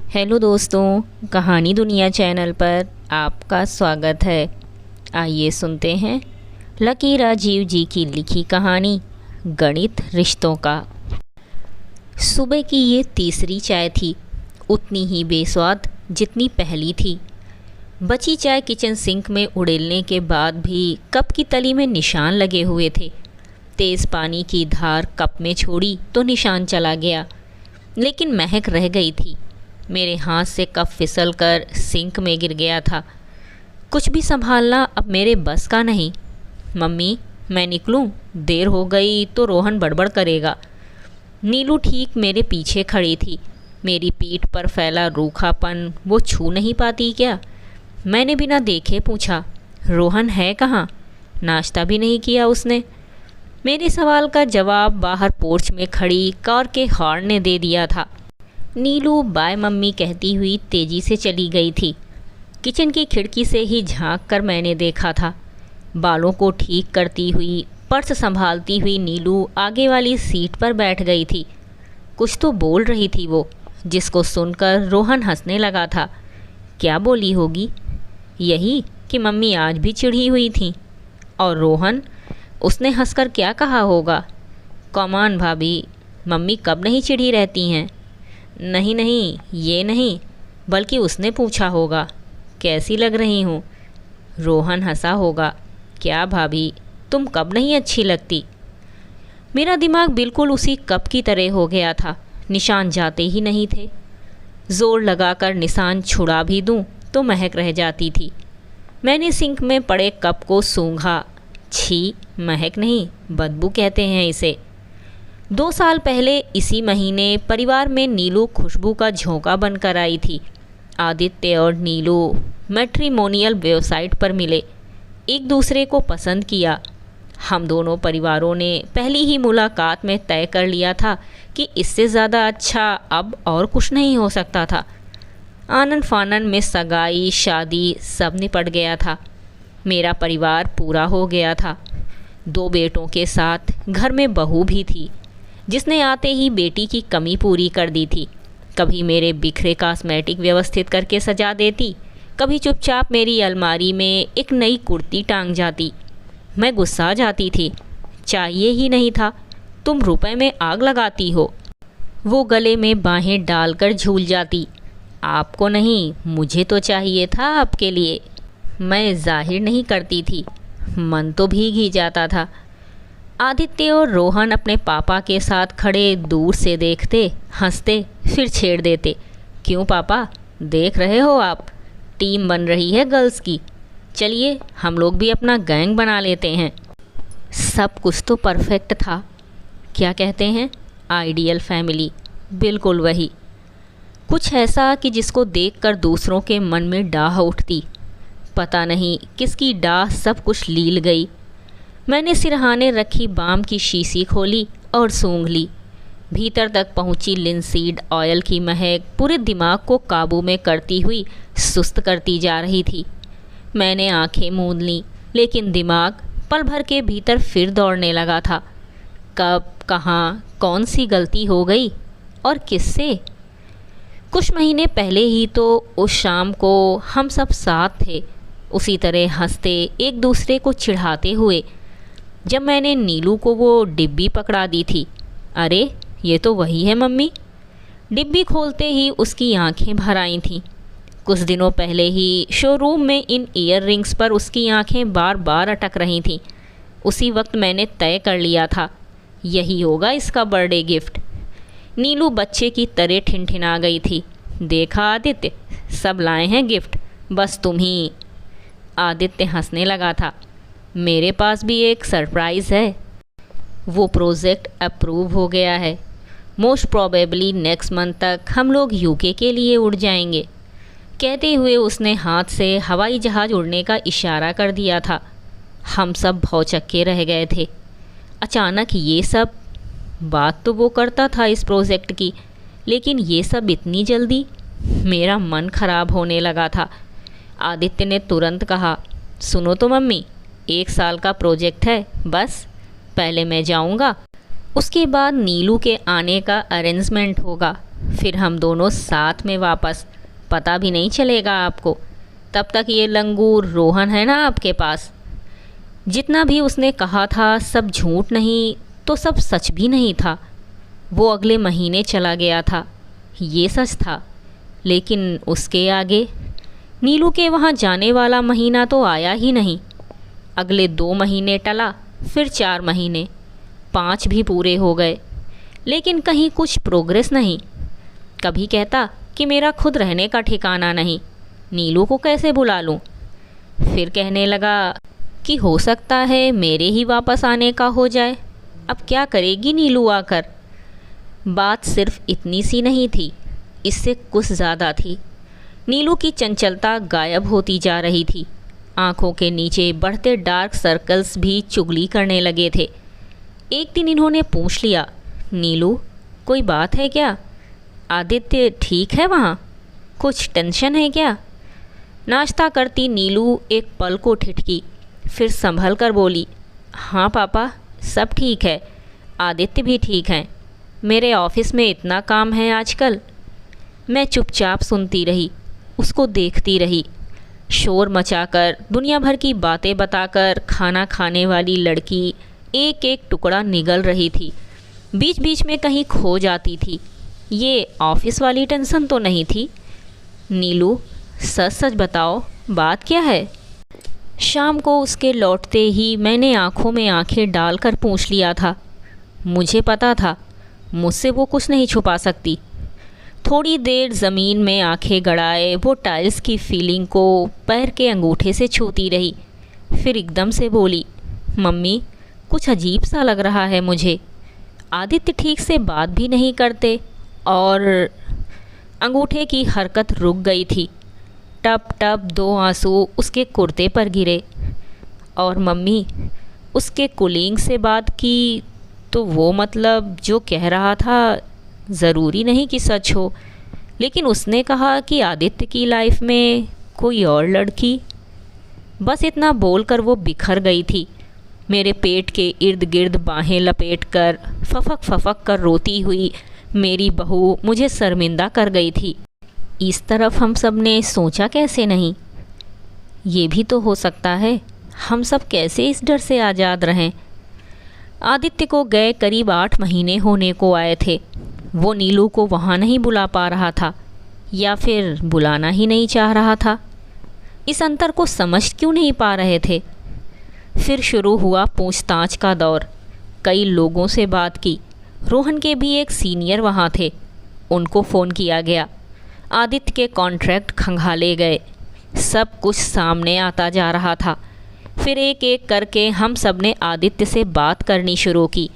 Hello दोस्तों, कहानी दुनिया चैनल पर आपका स्वागत है। आइए सुनते हैं लकी राजीव जी की लिखी कहानी गणित रिश्तों का। सुबह की ये तीसरी चाय थी, उतनी ही बेस्वाद जितनी पहली थी। बची चाय किचन सिंक में उड़ेलने के बाद भी कप की तली में निशान लगे हुए थे। तेज़ पानी की धार कप में छोड़ी तो निशान चला गया, लेकिन महक रह गई थी। मेरे हाथ से कप फिसल कर सिंक में गिर गया था। कुछ भी संभालना अब मेरे बस का नहीं। मम्मी, मैं निकलूं? देर हो गई तो रोहन बड़बड़ करेगा। नीलू ठीक मेरे पीछे खड़ी थी। मेरी पीठ पर फैला रूखापन वो छू नहीं पाती क्या? मैंने बिना देखे पूछा, रोहन है कहाँ? नाश्ता भी नहीं किया उसने। मेरे सवाल का जवाब बाहर पोर्च में खड़ी कार के हॉर्न ने दे दिया था। नीलू बाय मम्मी कहती हुई तेज़ी से चली गई थी। किचन की खिड़की से ही झांक कर मैंने देखा था। बालों को ठीक करती हुई, पर्स संभालती हुई नीलू आगे वाली सीट पर बैठ गई थी। कुछ तो बोल रही थी वो, जिसको सुनकर रोहन हंसने लगा था। क्या बोली होगी? यही कि मम्मी आज भी चिढ़ी हुई थी। और रोहन, उसने हंसकर क्या कहा होगा? कॉमान भाभी, मम्मी कब नहीं चिढ़ी रहती हैं। नहीं नहीं, ये नहीं, बल्कि उसने पूछा होगा कैसी लग रही हूँ। रोहन हंसा होगा, क्या भाभी, तुम कब नहीं अच्छी लगती। मेरा दिमाग बिल्कुल उसी कप की तरह हो गया था। निशान जाते ही नहीं थे। ज़ोर लगाकर निशान छुड़ा भी दूँ तो महक रह जाती थी। मैंने सिंक में पड़े कप को सूंघा। छी, महक नहीं, बदबू कहते हैं इसे। 2 साल पहले इसी महीने परिवार में नीलू खुशबू का झोंका बनकर आई थी। आदित्य और नीलू मैट्रिमोनियल वेबसाइट पर मिले, एक दूसरे को पसंद किया। हम दोनों परिवारों ने पहली ही मुलाकात में तय कर लिया था कि इससे ज़्यादा अच्छा अब और कुछ नहीं हो सकता था। आनन फानन में सगाई शादी सब निपट गया था। मेरा परिवार पूरा हो गया था। 2 बेटों के साथ घर में बहू भी थी, जिसने आते ही बेटी की कमी पूरी कर दी थी। कभी मेरे बिखरे कॉस्मेटिक व्यवस्थित करके सजा देती, कभी चुपचाप मेरी अलमारी में एक नई कुर्ती टांग जाती। मैं गुस्सा जाती थी। चाहिए ही नहीं था, तुम रुपए में आग लगाती हो। वो गले में बाहें डालकर झूल जाती। आपको नहीं, मुझे तो चाहिए था आपके लिए। मैं जाहिर नहीं करती थी, मन तो भीग ही जाता था। आदित्य और रोहन अपने पापा के साथ खड़े दूर से देखते, हंसते, फिर छेड़ देते। क्यों पापा, देख रहे हो आप, टीम बन रही है गर्ल्स की। चलिए हम लोग भी अपना गैंग बना लेते हैं। सब कुछ तो परफेक्ट था। क्या कहते हैं, आइडियल फैमिली, बिल्कुल वही। कुछ ऐसा कि जिसको देखकर दूसरों के मन में डाह उठती। पता नहीं किसकी डाह सब कुछ लील गई। मैंने सिरहाने रखी बाम की शीशी खोली और सूंघ ली। भीतर तक पहुंची लिनसीड ऑयल की महक पूरे दिमाग को काबू में करती हुई सुस्त करती जा रही थी। मैंने आंखें मूंद लीं, लेकिन दिमाग पल भर के भीतर फिर दौड़ने लगा था। कब, कहाँ, कौन सी गलती हो गई और किससे? कुछ महीने पहले ही तो उस शाम को हम सब साथ थे, उसी तरह हंसते, एक दूसरे को चिढ़ाते हुए, जब मैंने नीलू को वो डिब्बी पकड़ा दी थी। अरे ये तो वही है मम्मी। डिब्बी खोलते ही उसकी आंखें भर आई थीं। कुछ दिनों पहले ही शोरूम में इन ईयर रिंग्स पर उसकी आंखें बार बार अटक रही थीं। उसी वक्त मैंने तय कर लिया था, यही होगा इसका बर्थडे गिफ्ट। नीलू बच्चे की तरह ठिनठिना गई थी। देखा आदित्य, सब लाए हैं गिफ्ट, बस तुम ही। आदित्य हंसने लगा था। मेरे पास भी एक सरप्राइज़ है। वो प्रोजेक्ट अप्रूव हो गया है। मोस्ट प्रोबेबली नेक्स्ट मंथ तक हम लोग यूके के लिए उड़ जाएंगे। कहते हुए उसने हाथ से हवाई जहाज़ उड़ने का इशारा कर दिया था। हम सब भौचक्के रह गए थे। अचानक ये सब, बात तो वो करता था इस प्रोजेक्ट की, लेकिन ये सब इतनी जल्दी। मेरा मन खराब होने लगा था। आदित्य ने तुरंत कहा, सुनो तो मम्मी, 1 साल का प्रोजेक्ट है बस। पहले मैं जाऊंगा, उसके बाद नीलू के आने का अरेंजमेंट होगा, फिर हम दोनों साथ में वापस, पता भी नहीं चलेगा आपको। तब तक ये लंगूर रोहन है ना आपके पास। जितना भी उसने कहा था सब झूठ नहीं तो सब सच भी नहीं था। वो अगले महीने चला गया था, ये सच था। लेकिन उसके आगे नीलू के वहाँ जाने वाला महीना तो आया ही नहीं। अगले 2 महीने टला, फिर 4 महीने, 5 भी पूरे हो गए, लेकिन कहीं कुछ प्रोग्रेस नहीं। कभी कहता कि मेरा खुद रहने का ठिकाना नहीं, नीलू को कैसे बुला लूँ। फिर कहने लगा कि हो सकता है मेरे ही वापस आने का हो जाए, अब क्या करेगी नीलू आकर। बात सिर्फ इतनी सी नहीं थी, इससे कुछ ज़्यादा थी। नीलू की चंचलता गायब होती जा रही थी। आंखों के नीचे बढ़ते डार्क सर्कल्स भी चुगली करने लगे थे। एक दिन इन्होंने पूछ लिया, नीलू कोई बात है क्या? आदित्य ठीक है वहाँ? कुछ टेंशन है क्या? नाश्ता करती नीलू एक पल को ठिठकी, फिर संभल कर बोली, हाँ पापा सब ठीक है, आदित्य भी ठीक हैं। मेरे ऑफिस में इतना काम है आजकल। मैं चुपचाप सुनती रही, उसको देखती रही। शोर मचाकर, दुनिया भर की बातें बताकर खाना खाने वाली लड़की एक एक टुकड़ा निगल रही थी। बीच बीच में कहीं खो जाती थी। ये ऑफिस वाली टेंशन तो नहीं थी। नीलू सच सच बताओ, बात क्या है? शाम को उसके लौटते ही मैंने आंखों में आंखें डालकर पूछ लिया था। मुझे पता था मुझसे वो कुछ नहीं छुपा सकती। थोड़ी देर ज़मीन में आंखें गड़ाए वो टाइल्स की फीलिंग को पैर के अंगूठे से छूती रही। फिर एकदम से बोली, मम्मी कुछ अजीब सा लग रहा है मुझे। आदित्य ठीक से बात भी नहीं करते और अंगूठे की हरकत रुक गई थी। टप टप 2 आंसू उसके कुर्ते पर गिरे। और मम्मी उसके कुलीग से बात की तो वो मतलब जो कह रहा था ज़रूरी नहीं कि सच हो, लेकिन उसने कहा कि आदित्य की लाइफ में कोई और लड़की। बस इतना बोलकर वो बिखर गई थी। मेरे पेट के इर्द गिर्द बाहें लपेटकर फफक फफक कर रोती हुई मेरी बहू मुझे शर्मिंदा कर गई थी। इस तरफ हम सब ने सोचा कैसे नहीं। ये भी तो हो सकता है हम सब कैसे इस डर से आज़ाद रहें। आदित्य को गए करीब 8 महीने होने को आए थे। वो नीलू को वहाँ नहीं बुला पा रहा था, या फिर बुलाना ही नहीं चाह रहा था। इस अंतर को समझ क्यों नहीं पा रहे थे। फिर शुरू हुआ पूछताछ का दौर। कई लोगों से बात की। रोहन के भी एक सीनियर वहाँ थे, उनको फ़ोन किया गया। आदित्य के कॉन्ट्रैक्ट खंगाले गए। सब कुछ सामने आता जा रहा था। फिर एक एक करके हम सब ने आदित्य से बात करनी शुरू की।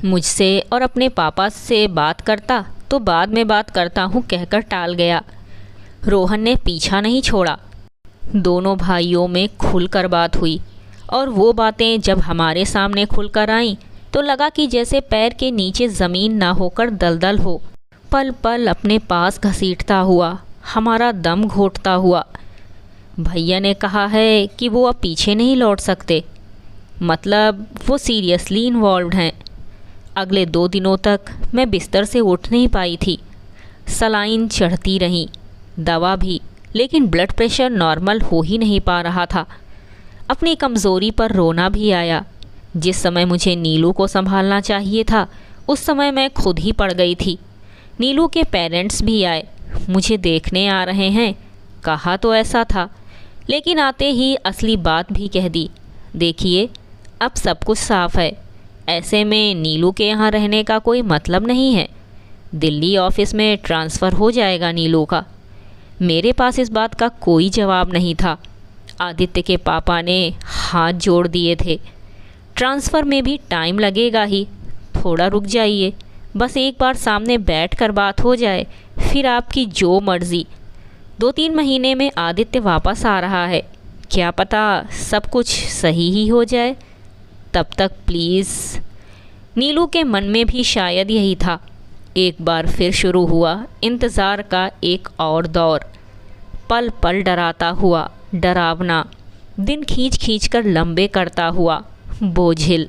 मुझसे और अपने पापा से बात करता तो बाद में बात करता हूँ कहकर टाल गया। रोहन ने पीछा नहीं छोड़ा। दोनों भाइयों में खुलकर बात हुई, और वो बातें जब हमारे सामने खुलकर आईं तो लगा कि जैसे पैर के नीचे ज़मीन ना होकर दलदल हो। पल पल अपने पास घसीटता हुआ, हमारा दम घोंटता हुआ। भैया ने कहा है कि वो अब पीछे नहीं लौट सकते, मतलब वो सीरियसली इन्वॉल्व्ड हैं। अगले 2 दिनों तक मैं बिस्तर से उठ नहीं पाई थी। सलाइन चढ़ती रहीं, दवा भी, लेकिन ब्लड प्रेशर नॉर्मल हो ही नहीं पा रहा था। अपनी कमज़ोरी पर रोना भी आया। जिस समय मुझे नीलू को संभालना चाहिए था उस समय मैं खुद ही पड़ गई थी। नीलू के पेरेंट्स भी आए, मुझे देखने आ रहे हैं, कहा तो ऐसा था, लेकिन आते ही असली बात भी कह दी। देखिए अब सब कुछ साफ है। ऐसे में नीलू के यहाँ रहने का कोई मतलब नहीं है। दिल्ली ऑफिस में ट्रांसफ़र हो जाएगा नीलू का। मेरे पास इस बात का कोई जवाब नहीं था। आदित्य के पापा ने हाथ जोड़ दिए थे। ट्रांसफ़र में भी टाइम लगेगा ही, थोड़ा रुक जाइए, बस एक बार सामने बैठ कर बात हो जाए, फिर आपकी जो मर्ज़ी। 2-3 महीने में आदित्य वापस आ रहा है, क्या पता सब कुछ सही ही हो जाए। तब तक प्लीज़। नीलू के मन में भी शायद यही था। एक बार फिर शुरू हुआ इंतज़ार का एक और दौर। पल पल डराता हुआ, डरावना, दिन खींच खींच कर लंबे करता हुआ, बोझिल।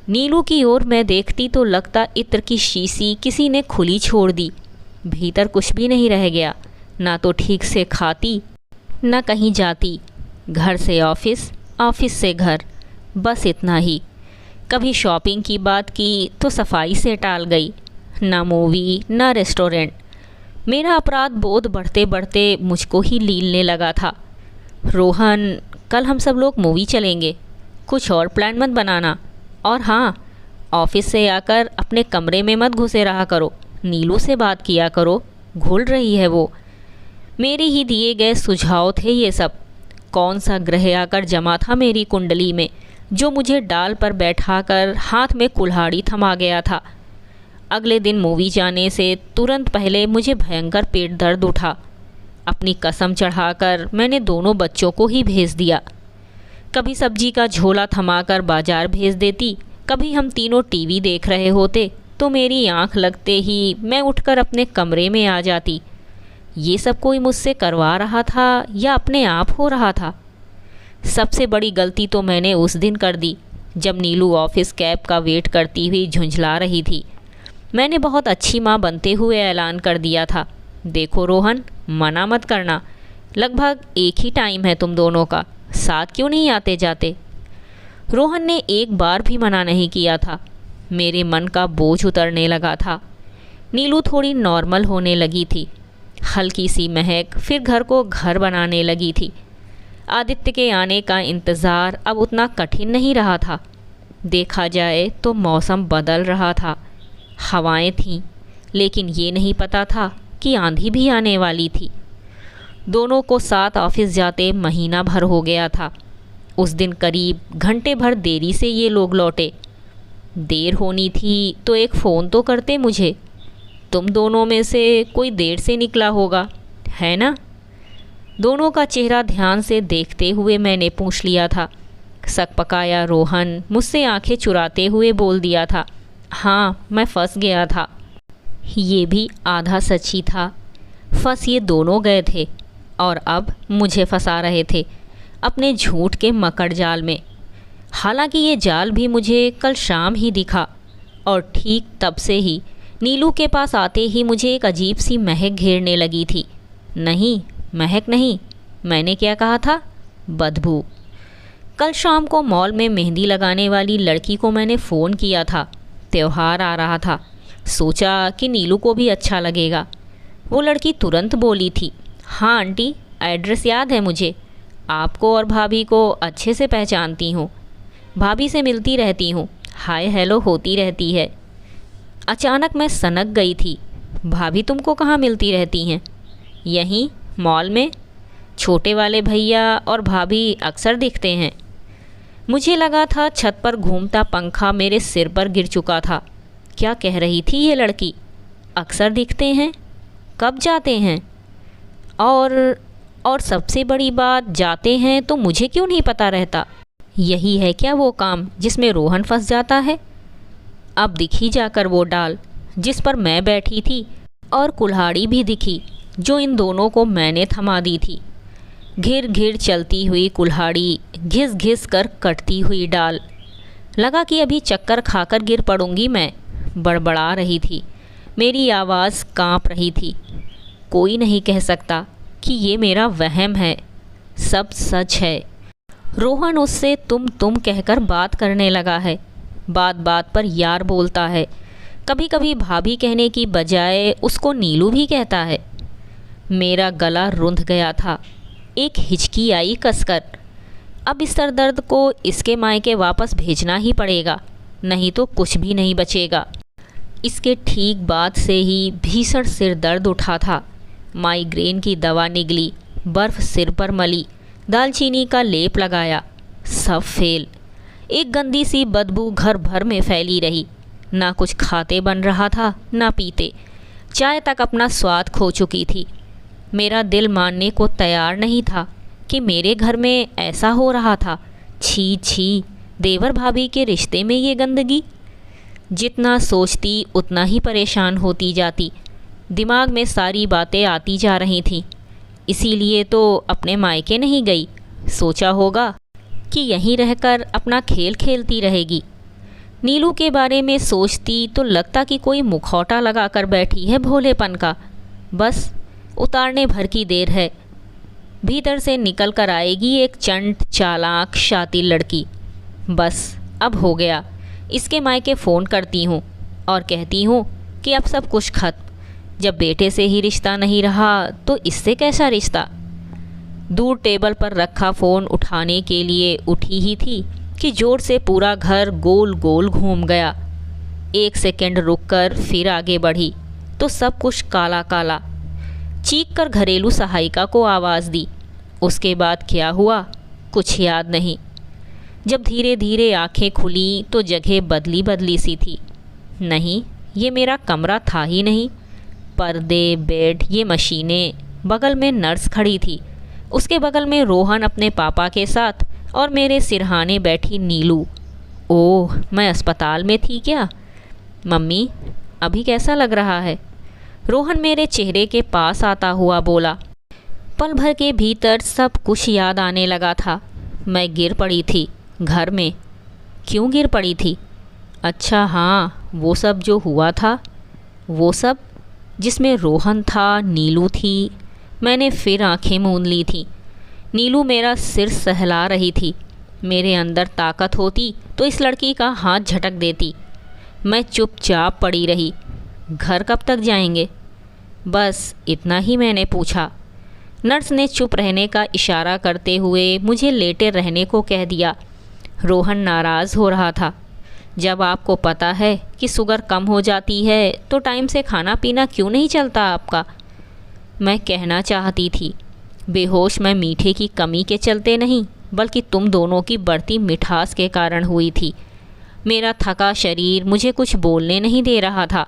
नीलू की ओर मैं देखती तो लगता इत्र की शीशी किसी ने खुली छोड़ दी। भीतर कुछ भी नहीं रह गया। ना तो ठीक से खाती, ना कहीं जाती। घर से ऑफिस, ऑफिस से घर, बस इतना ही। कभी शॉपिंग की बात की तो सफाई से टाल गई। ना मूवी, ना रेस्टोरेंट। मेरा अपराध बोध बढ़ते बढ़ते मुझको ही लीलने लगा था। रोहन, कल हम सब लोग मूवी चलेंगे, कुछ और प्लान मत बनाना। और हाँ, ऑफिस से आकर अपने कमरे में मत घुसे रहा करो, नीलू से बात किया करो, घुल रही है वो। मेरे ही दिए गए सुझाव थे ये सब। कौन सा ग्रह आकर जमा था मेरी कुंडली में, जो मुझे डाल पर बैठाकर हाथ में कुल्हाड़ी थमा गया था। अगले दिन मूवी जाने से तुरंत पहले मुझे भयंकर पेट दर्द उठा। अपनी कसम चढ़ाकर मैंने दोनों बच्चों को ही भेज दिया। कभी सब्जी का झोला थमाकर बाजार भेज देती, कभी हम तीनों टीवी देख रहे होते तो मेरी आंख लगते ही मैं उठकर अपने कमरे में आ जाती। ये सब कोई मुझसे करवा रहा था या अपने आप हो रहा था? सबसे बड़ी गलती तो मैंने उस दिन कर दी जब नीलू ऑफिस कैब का वेट करती हुई झुंझला रही थी। मैंने बहुत अच्छी माँ बनते हुए ऐलान कर दिया था, देखो रोहन, मना मत करना, लगभग एक ही टाइम है तुम दोनों का, साथ क्यों नहीं आते जाते। रोहन ने एक बार भी मना नहीं किया था। मेरे मन का बोझ उतरने लगा था। नीलू थोड़ी नॉर्मल होने लगी थी, हल्की सी महक फिर घर को घर बनाने लगी थी। आदित्य के आने का इंतज़ार अब उतना कठिन नहीं रहा था। देखा जाए तो मौसम बदल रहा था, हवाएं थीं, लेकिन ये नहीं पता था कि आंधी भी आने वाली थी। दोनों को साथ ऑफिस जाते महीना भर हो गया था। उस दिन करीब घंटे भर देरी से ये लोग लौटे। देर होनी थी तो एक फ़ोन तो करते मुझे, तुम दोनों में से कोई देर से निकला होगा, है ना। दोनों का चेहरा ध्यान से देखते हुए मैंने पूछ लिया था। सकपकाया रोहन मुझसे आंखें चुराते हुए बोल दिया था, हाँ मैं फंस गया था। ये भी आधा सच ही था। फंस ये दोनों गए थे और अब मुझे फंसा रहे थे अपने झूठ के मकड़ जाल में। हालांकि ये जाल भी मुझे कल शाम ही दिखा और ठीक तब से ही नीलू के पास आते ही मुझे एक अजीब सी महक घेरने लगी थी। नहीं, महक नहीं, मैंने क्या कहा था, बदबू। कल शाम को मॉल में मेहंदी लगाने वाली लड़की को मैंने फ़ोन किया था। त्यौहार आ रहा था, सोचा कि नीलू को भी अच्छा लगेगा। वो लड़की तुरंत बोली थी, हाँ आंटी, एड्रेस याद है मुझे, आपको और भाभी को अच्छे से पहचानती हूँ, भाभी से मिलती रहती हूँ, हाय हेलो होती रहती है। अचानक मैं सनक गई थी। भाभी तुमको कहाँ मिलती रहती हैं? यहीं मॉल में, छोटे वाले भैया और भाभी अक्सर दिखते हैं। मुझे लगा था छत पर घूमता पंखा मेरे सिर पर गिर चुका था। क्या कह रही थी ये लड़की? अक्सर दिखते हैं? कब जाते हैं? और सबसे बड़ी बात, जाते हैं तो मुझे क्यों नहीं पता रहता? यही है क्या वो काम जिसमें रोहन फंस जाता है? अब दिखी जाकर वो डाल जिस पर मैं बैठी थी, और कुल्हाड़ी भी दिखी जो इन दोनों को मैंने थमा दी थी। घिर घिर चलती हुई कुल्हाड़ी, घिस घिस कर कटती हुई डाल। लगा कि अभी चक्कर खाकर गिर पड़ूंगी मैं। बड़बड़ा रही थी, मेरी आवाज़ कांप रही थी। कोई नहीं कह सकता कि ये मेरा वहम है, सब सच है। रोहन उससे तुम कहकर बात करने लगा है। बात बात पर यार बोलता है। कभी कभी भाभी कहने की बजाय उसको नीलू भी कहता है। मेरा गला रुंध गया था। एक हिचकी आई कसकर। अब इस सर दर्द को इसके मायके वापस भेजना ही पड़ेगा, नहीं तो कुछ भी नहीं बचेगा। इसके ठीक बाद से ही भीषण सिर दर्द उठा था। माइग्रेन की दवा निगली, बर्फ़ सिर पर मली, दालचीनी का लेप लगाया, सब फेल। एक गंदी सी बदबू घर भर में फैली रही। ना कुछ खाते बन रहा था, ना पीते। चाय तक अपना स्वाद खो चुकी थी। मेरा दिल मानने को तैयार नहीं था कि मेरे घर में ऐसा हो रहा था। छी छी, देवर भाभी के रिश्ते में ये गंदगी। जितना सोचती उतना ही परेशान होती जाती। दिमाग में सारी बातें आती जा रही थीं। इसीलिए तो अपने मायके नहीं गई। सोचा होगा कि यहीं रहकर अपना खेल खेलती रहेगी। नीलू के बारे में सोचती तो लगता कि कोई मुखौटा लगा कर बैठी है भोलेपन का। बस उतारने भर की देर है। भीतर से निकल कर आएगी एक चंट चालाक शातिर लड़की। बस अब हो गया, इसके मायके फ़ोन करती हूँ और कहती हूँ कि अब सब कुछ खत्म। जब बेटे से ही रिश्ता नहीं रहा तो इससे कैसा रिश्ता। दूर टेबल पर रखा फ़ोन उठाने के लिए उठी ही थी कि जोर से पूरा घर गोल गोल घूम गया। 1 सेकंड रुककर फिर आगे बढ़ी तो सब कुछ काला काला। चीख कर घरेलू सहायिका को आवाज़ दी। उसके बाद क्या हुआ कुछ याद नहीं। जब धीरे धीरे आंखें खुली तो जगह बदली बदली सी थी। नहीं, ये मेरा कमरा था ही नहीं। पर्दे, बेड, ये मशीनें, बगल में नर्स खड़ी थी, उसके बगल में रोहन अपने पापा के साथ और मेरे सिरहाने बैठी नीलू। ओह, मैं अस्पताल में थी क्या? मम्मी, अभी कैसा लग रहा है? रोहन मेरे चेहरे के पास आता हुआ बोला। पल भर के भीतर सब कुछ याद आने लगा था। मैं गिर पड़ी थी घर में। क्यों गिर पड़ी थी? अच्छा हाँ, वो सब जो हुआ था, वो सब जिसमें रोहन था, नीलू थी। मैंने फिर आंखें मूंद ली थी। नीलू मेरा सिर सहला रही थी। मेरे अंदर ताकत होती तो इस लड़की का हाथ झटक देती। मैं चुपचाप पड़ी रही। घर कब तक जाएंगे? बस इतना ही मैंने पूछा। नर्स ने चुप रहने का इशारा करते हुए मुझे लेटे रहने को कह दिया। रोहन नाराज़ हो रहा था। जब आपको पता है कि शुगर कम हो जाती है तो टाइम से खाना पीना क्यों नहीं चलता आपका? मैं कहना चाहती थी, बेहोश मैं मीठे की कमी के चलते नहीं बल्कि तुम दोनों की बढ़ती मिठास के कारण हुई थी। मेरा थका शरीर मुझे कुछ बोलने नहीं दे रहा था।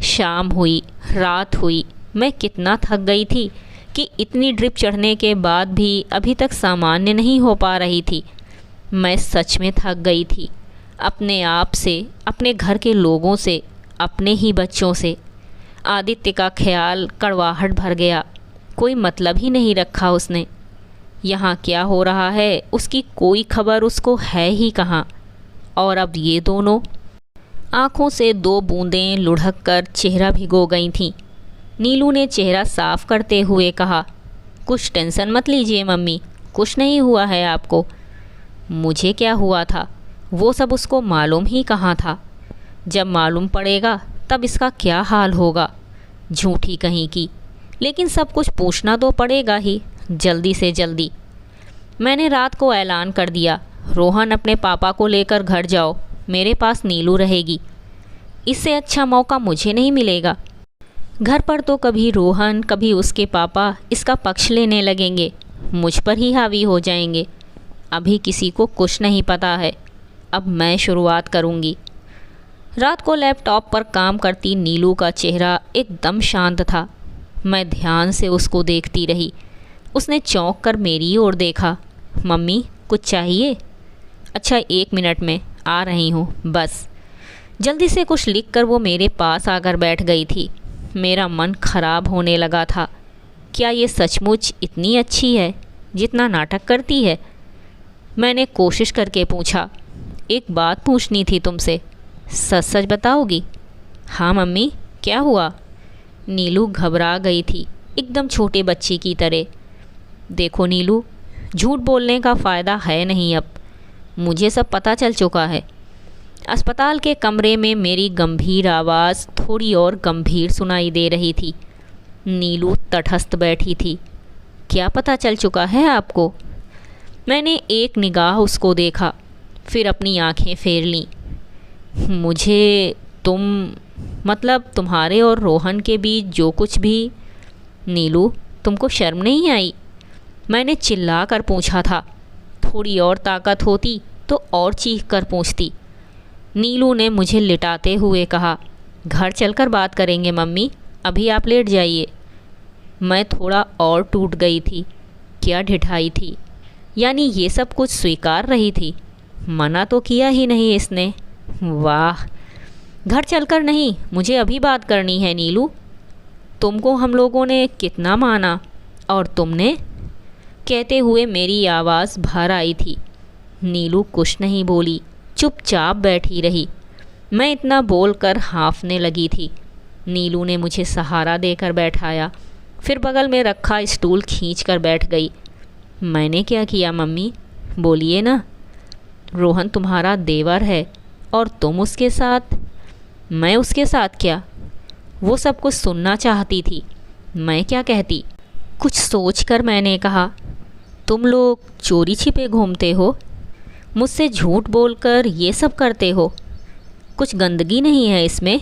शाम हुई, रात हुई, मैं कितना थक गई थी कि इतनी ड्रिप चढ़ने के बाद भी अभी तक सामान्य नहीं हो पा रही थी। मैं सच में थक गई थी, अपने आप से, अपने घर के लोगों से, अपने ही बच्चों से। आदित्य का ख्याल कड़वाहट भर गया। कोई मतलब ही नहीं रखा उसने। यहाँ क्या हो रहा है उसकी कोई खबर उसको है ही कहाँ। और अब ये दोनों। आँखों से 2 बूंदें लुढ़क कर चेहरा भिगो गई थीं। नीलू ने चेहरा साफ करते हुए कहा, कुछ टेंशन मत लीजिए मम्मी, कुछ नहीं हुआ है आपको। मुझे क्या हुआ था वो सब उसको मालूम ही कहाँ था। जब मालूम पड़ेगा तब इसका क्या हाल होगा। झूठी कहीं की, लेकिन सब कुछ पूछना तो पड़ेगा ही, जल्दी से जल्दी। मैंने रात को ऐलान कर दिया, रोहन अपने पापा को लेकर घर जाओ, मेरे पास नीलू रहेगी। इससे अच्छा मौका मुझे नहीं मिलेगा। घर पर तो कभी रोहन कभी उसके पापा इसका पक्ष लेने लगेंगे, मुझ पर ही हावी हो जाएंगे। अभी किसी को कुछ नहीं पता है, अब मैं शुरुआत करूँगी। रात को लैपटॉप पर काम करती नीलू का चेहरा एकदम शांत था। मैं ध्यान से उसको देखती रही। उसने चौंक कर मेरी ओर देखा। मम्मी, कुछ चाहिए? अच्छा 1 मिनट में आ रही हूँ बस। जल्दी से कुछ लिख कर वो मेरे पास आकर बैठ गई थी। मेरा मन खराब होने लगा था। क्या ये सचमुच इतनी अच्छी है जितना नाटक करती है? मैंने कोशिश करके पूछा, एक बात पूछनी थी तुमसे, सच सच बताओगी? हाँ मम्मी, क्या हुआ? नीलू घबरा गई थी, एकदम छोटे बच्चे की तरह। देखो नीलू, झूठ बोलने का फ़ायदा है नहीं अब। मुझे सब पता चल चुका है। अस्पताल के कमरे में मेरी गंभीर आवाज़ थोड़ी और गंभीर सुनाई दे रही थी। नीलू तटस्थ बैठी थी। क्या पता चल चुका है आपको? मैंने एक निगाह उसको देखा, फिर अपनी आंखें फेर लीं। मुझे मतलब तुम्हारे और रोहन के बीच जो कुछ भी। नीलू, तुमको शर्म नहीं आई? मैंने चिल्ला कर पूछा था। थोड़ी और ताकत होती तो और चीख कर पूछती। नीलू ने मुझे लिटाते हुए कहा, घर चलकर बात करेंगे मम्मी, अभी आप लेट जाइए। मैं थोड़ा और टूट गई थी। क्या ढिठाई थी, यानी ये सब कुछ स्वीकार रही थी। मना तो किया ही नहीं इसने। वाह, घर चलकर नहीं, मुझे अभी बात करनी है नीलू। तुमको हम लोगों ने कितना माना और तुमने? कहते हुए मेरी आवाज़ भर आई थी। नीलू कुछ नहीं बोली, चुपचाप बैठी रही। मैं इतना बोलकर हाँफने लगी थी। नीलू ने मुझे सहारा देकर बैठाया, फिर बगल में रखा स्टूल खींच कर बैठ गई। मैंने क्या किया मम्मी, बोलिए ना। रोहन तुम्हारा देवर है और तुम उसके साथ। मैं उसके साथ क्या? वो सब कुछ सुनना चाहती थी। मैं क्या कहती? कुछ सोचकर मैंने कहा, तुम लोग चोरी छिपे घूमते हो, मुझसे झूठ बोलकर ये सब करते हो। कुछ गंदगी नहीं है इसमें,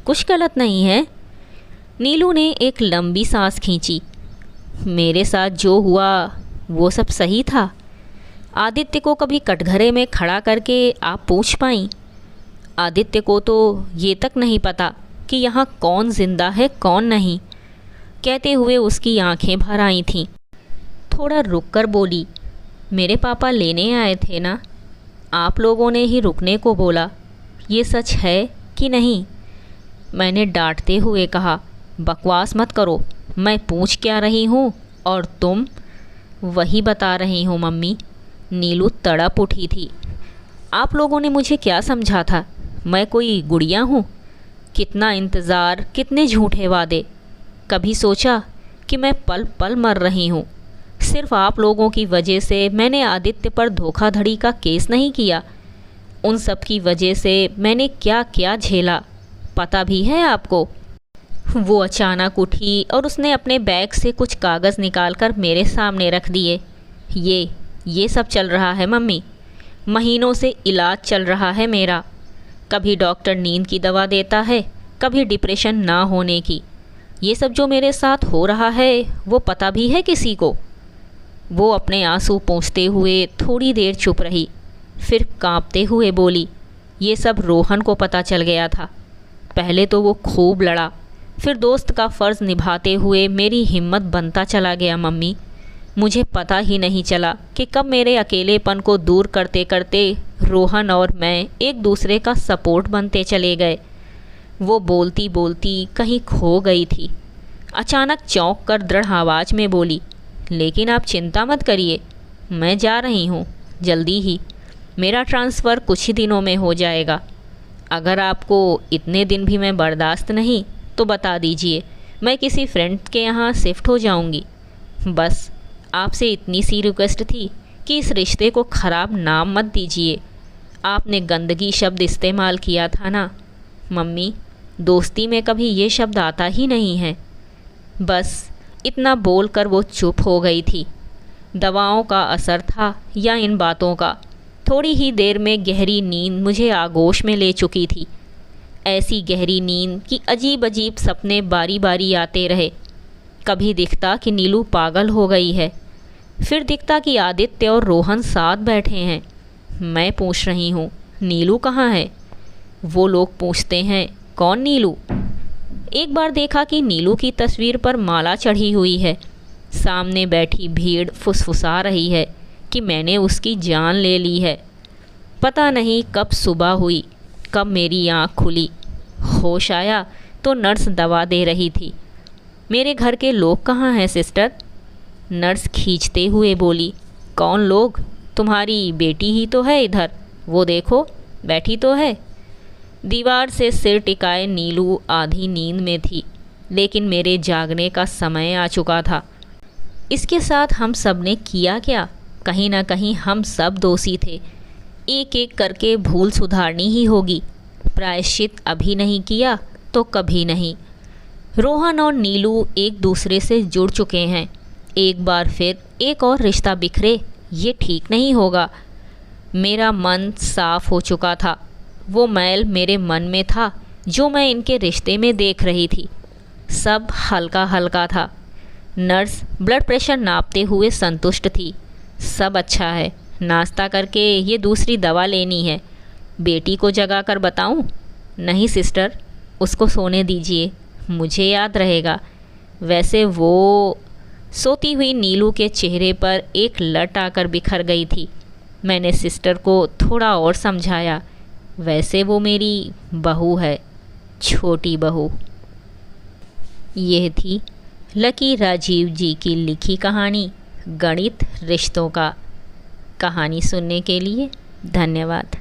कुछ गलत नहीं है। नीलू ने एक लंबी सांस खींची। मेरे साथ जो हुआ वो सब सही था। आदित्य को कभी कटघरे में खड़ा करके आप पूछ पाईं? आदित्य को तो ये तक नहीं पता कि यहाँ कौन जिंदा है कौन नहीं। कहते हुए उसकी आंखें भर आई थीं। थोड़ा रुककर बोली, मेरे पापा लेने आए थे ना, आप लोगों ने ही रुकने को बोला। ये सच है कि नहीं? मैंने डांटते हुए कहा, बकवास मत करो, मैं पूछ क्या रही हूँ और तुम? वही बता रही हूँ मम्मी। नीलू तड़प उठी थी। आप लोगों ने मुझे क्या समझा था? मैं कोई गुड़िया हूँ? कितना इंतज़ार, कितने झूठे वादे। कभी सोचा कि मैं पल पल मर रही हूँ? सिर्फ आप लोगों की वजह से मैंने आदित्य पर धोखाधड़ी का केस नहीं किया। उन सब की वजह से मैंने क्या क्या झेला, पता भी है आपको? वो अचानक उठी और उसने अपने बैग से कुछ कागज़ निकालकर मेरे सामने रख दिए। ये सब चल रहा है मम्मी। महीनों से इलाज चल रहा है मेरा। कभी डॉक्टर नींद की दवा देता है, कभी डिप्रेशन ना होने की। ये सब जो मेरे साथ हो रहा है वो पता भी है किसी को? वो अपने आंसू पोंछते हुए थोड़ी देर चुप रही, फिर कांपते हुए बोली, ये सब रोहन को पता चल गया था। पहले तो वो खूब लड़ा, फिर दोस्त का फ़र्ज़ निभाते हुए मेरी हिम्मत बनता चला गया मम्मी। मुझे पता ही नहीं चला कि कब मेरे अकेलेपन को दूर करते करते रोहन और मैं एक दूसरे का सपोर्ट बनते चले गए। वो बोलती बोलती कहीं खो गई थी। अचानक चौंक कर दृढ़ आवाज़ में बोली, लेकिन आप चिंता मत करिए, मैं जा रही हूँ जल्दी ही। मेरा ट्रांसफ़र कुछ ही दिनों में हो जाएगा। अगर आपको इतने दिन भी मैं बर्दाश्त नहीं तो बता दीजिए, मैं किसी फ्रेंड के यहाँ शिफ्ट हो जाऊँगी। बस आपसे इतनी सी रिक्वेस्ट थी कि इस रिश्ते को ख़राब नाम मत दीजिए। आपने गंदगी शब्द इस्तेमाल किया था ना मम्मी, दोस्ती में कभी ये शब्द आता ही नहीं है। बस इतना बोलकर वो चुप हो गई थी। दवाओं का असर था या इन बातों का? थोड़ी ही देर में गहरी नींद मुझे आगोश में ले चुकी थी। ऐसी गहरी नींद कि अजीब अजीब सपने बारी बारी आते रहे। कभी दिखता कि नीलू पागल हो गई है, फिर दिखता कि आदित्य और रोहन साथ बैठे हैं। मैं पूछ रही हूँ, नीलू कहाँ है? वो लोग पूछते हैं, कौन नीलू? एक बार देखा कि नीलू की तस्वीर पर माला चढ़ी हुई है। सामने बैठी भीड़ फुसफुसा रही है कि मैंने उसकी जान ले ली है। पता नहीं कब सुबह हुई, कब मेरी आँख खुली। होश आया तो नर्स दवा दे रही थी। मेरे घर के लोग कहाँ हैं सिस्टर? नर्स खींचते हुए बोली, कौन लोग? तुम्हारी बेटी ही तो है इधर, वो देखो बैठी तो है। दीवार से सिर टिकाए नीलू आधी नींद में थी, लेकिन मेरे जागने का समय आ चुका था। इसके साथ हम सब ने किया क्या? कहीं ना कहीं हम सब दोषी थे। एक एक करके भूल सुधारनी ही होगी। प्रायश्चित अभी नहीं किया तो कभी नहीं। रोहन और नीलू एक दूसरे से जुड़ चुके हैं। एक बार फिर एक और रिश्ता बिखरे, ये ठीक नहीं होगा। मेरा मन साफ हो चुका था। वो मैल मेरे मन में था जो मैं इनके रिश्ते में देख रही थी। सब हल्का हल्का था। नर्स ब्लड प्रेशर नापते हुए संतुष्ट थी। सब अच्छा है, नाश्ता करके ये दूसरी दवा लेनी है। बेटी को जगा कर बताऊं? नहीं सिस्टर, उसको सोने दीजिए, मुझे याद रहेगा। वैसे वो सोती हुई नीलू के चेहरे पर एक लट आकर बिखर गई थी। मैंने सिस्टर को थोड़ा और समझाया, वैसे वो मेरी बहू है, छोटी बहू। यह थी लकी राजीव जी की लिखी कहानी गणित रिश्तों का। कहानी सुनने के लिए धन्यवाद।